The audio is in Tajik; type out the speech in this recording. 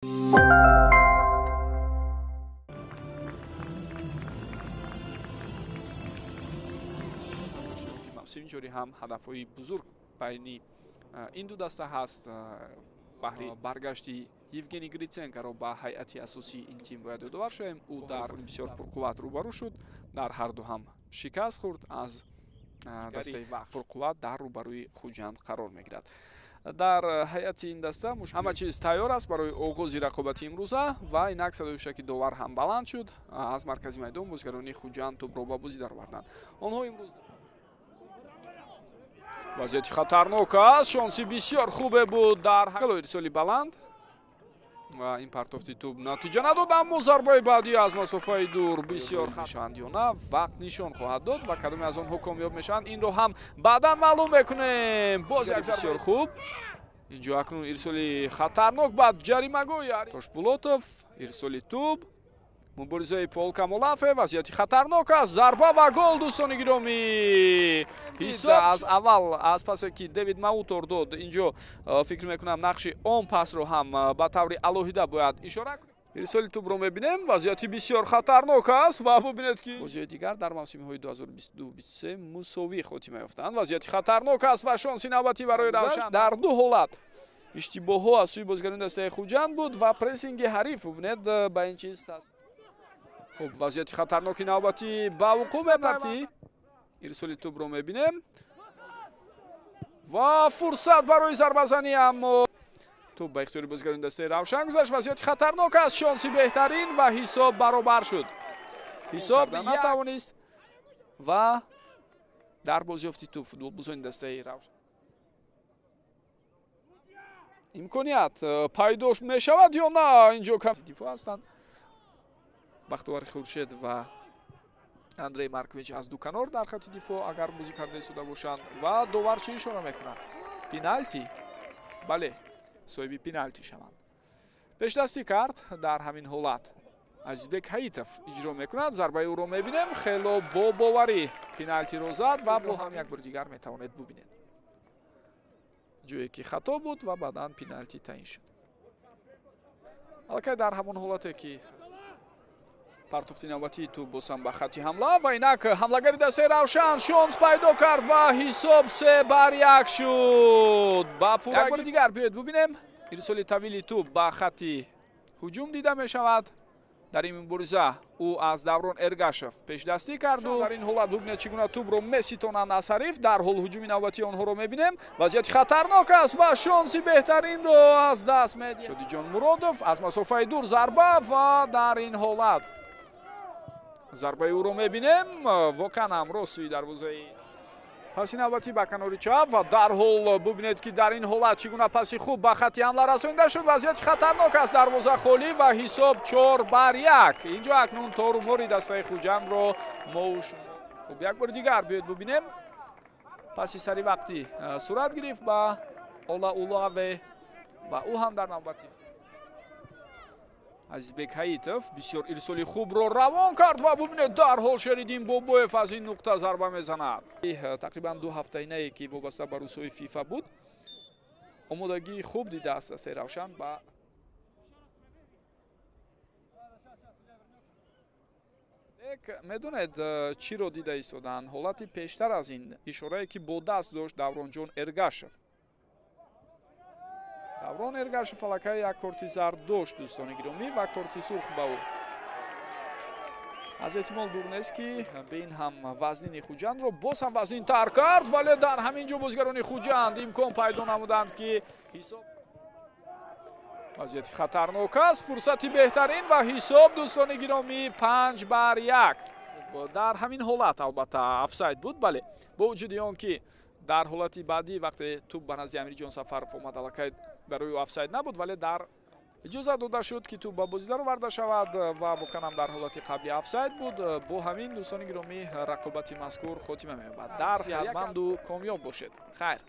اینجوری هم هدفهای بزرگ بین این دو دسته هست. بهری برگشتی یوگنی گریتسنکو رو به هیئت اساسی این تیم باید یادآور شویم. او در بسیار پرقوت روبرو شد، در هر دو هم شکست خورد. از دسته پرقوت در روبروی خوجند قرار میگیرد. در هیئت این دسته همه چیز تیار است برای آغاز رقابت امروزه و اینک صدای شکی داور هم بلند شد. از مرکزی میدان بازیگران خوجند توپ را به بازی درآوردند. آنها امروز وضعیت خطرناک است. شانسی بسیار خوبه بود در ارسالی بلند و این پرتافتی توپ نتیجه نداد، اما ضربه بعدی از مسافه دور بسیار میشوند یا نه وقت نشان خواهد داد و کدام از آنها کامیاب میشوند این رو هم بعدا معلوم میکنیم. باز یک بسیار خوب. اینجا اکنون ارسالی خطرناک بعد جریمه‌گوی Toshpo'lotov ارسالی توپ مبارزه پول камолафе вазъияти хатарнок аст. зарба ва гол дӯстони гиромӣ. ҳисоб аз аввал аз пасе ки Дэвид Маутор дод инҷо фикр мекунам нақши он пасро ҳам ба таври алоҳида бояд ишора кунем. ирсоли тӯбро мебинем. вазъияти бисёр хатарнок аст ва бубинед ки бозиҳои дигар дар мавсимиҳои 2022-23 мусовӣ хотима ёфтанд. вазъияти хатарнок аст ва шонси навбатӣ барои Равшан дар ду ҳолат иштибоҳҳо аз сӯи бозигарони дастаи Хуҷанд буд ва прессинги ҳариф бубинед ба ин чиз خب وضعیت خطرناکی نوبتی با وقوع می‌پرتی. ارسالی توپ رو می‌بینیم و فرصت برای ضربه زنی، اما توپ به اختیار بازیگران دسته روشن گذشت. وضعیت خطرناک است. شانسی بهترین و حساب برابر شد. حساب نتوانست و در بازیافتی توپ فوتبالبازان دسته روشن امکانیت پیدا می‌شود یا نه. اینجا کم دفاع هستند. бахтиёр хуршед ва андрей маркович аз ду канор дар хати дифоъ агар бозӣ карда истода бошанд ва довар чӣ ишора мекунад? пеналти? бале, соҳиби пеналти шаванд. пешдастӣ кард. дар ҳамин ҳолат азизбек ҳаитов иҷро мекунад. зарбаи ӯро мебинем. хело бо боварӣ пеналтиро зад ва бо ҳам як бори дигар метавонед бубинед ҷое ки хато буд ва баъдан пеналти таъин шуд. аллакай дар ҳамон ҳолате ки партофти навбатии ту босам ба хати ҳамла ва инак ҳамлагари дастаи Равшан шонс пайдо кард ва ҳисоб 3-1 шуд. ба пурра як бори дигар биёед бубинем. ирсоли тавили ту ба хати ҳуҷум дида мешавад. дар ин мубориза ӯ аз Даврон Эргашев пешдастӣ карду. дар ин ҳолат бубинед чӣ гуна тӯбро меситонанд аз ҳариф. дар ҳол ҳуҷуми навбатии онҳоро мебинем. вазъияти хатарнок аст ва шонси беҳтаринро аз даст медиҳад. Шодиҷон Муродов аз масофаи дур зарба ва дар ин ҳолат зарбаи ӯро мебинем. воқеан ҳам ростсӯи дарвозаи паси навбатӣ ба канори чап ва дар ҳол бубинед ки дар ин ҳолат чӣ гуна паси хуб ба хати ҳамла расонида шуд. вазъияти хатарнок аст. дарвоза холӣ ва ҳисоб 4-1. инҷо акнун тору мори дастаи Хуҷандро моуш. хуб як бори дигар биёед бубинем. паси сари вақтӣ сурат гирифт ба Ола Улаве ва ӯ ҳам дар навбати азизбек ҳаитов бисёр ирсоли хубро равон кард ва бубинед дар ҳол Шеридин Бобоев аз ин нуқта зарба мезанад. тақрибан 2 ҳафтаинае ки вобаста ба рӯзҳои фифа буд омодагии хуб дидааст дастаи Равшан ба медонед чиро дида истоданд. ҳолати пештар аз ин ишорае ки бо даст дошт Давронҷон Эргашев. Даврон Эргашев аллакай як корти зард дошт дӯстони гиромӣ ва корти сурх ба ӯ. аз эҳтимол дур нест ки бин ҳам вазнини Хуҷандро боз ҳам вазнинтар кард, вале дар ҳамин ҷо бозигарони Хуҷанд имкон пайдо намуданд ки ҳисоб вазъияти хатарнок аст. фурсати беҳтарин ва ҳисоб дӯстони гиромӣ 5-1. дар ҳамин ҳолат албатта офсайд буд. бале бо вуҷуди он ки дар ҳолати баъдӣ вақте тӯп ба назди Амирҷон Сафаров омад аллакай барои офсайд набуд, вале дар иҷоза дода шуд ки тӯп ба бозӣ дароварда шавад ва воқеан дар ҳолати қаблӣ офсайд буд. бо ҳамин дӯстони гиромӣ рақобати мазкур хотима меёбад. дар ҳатманду комёб бошед. хайр.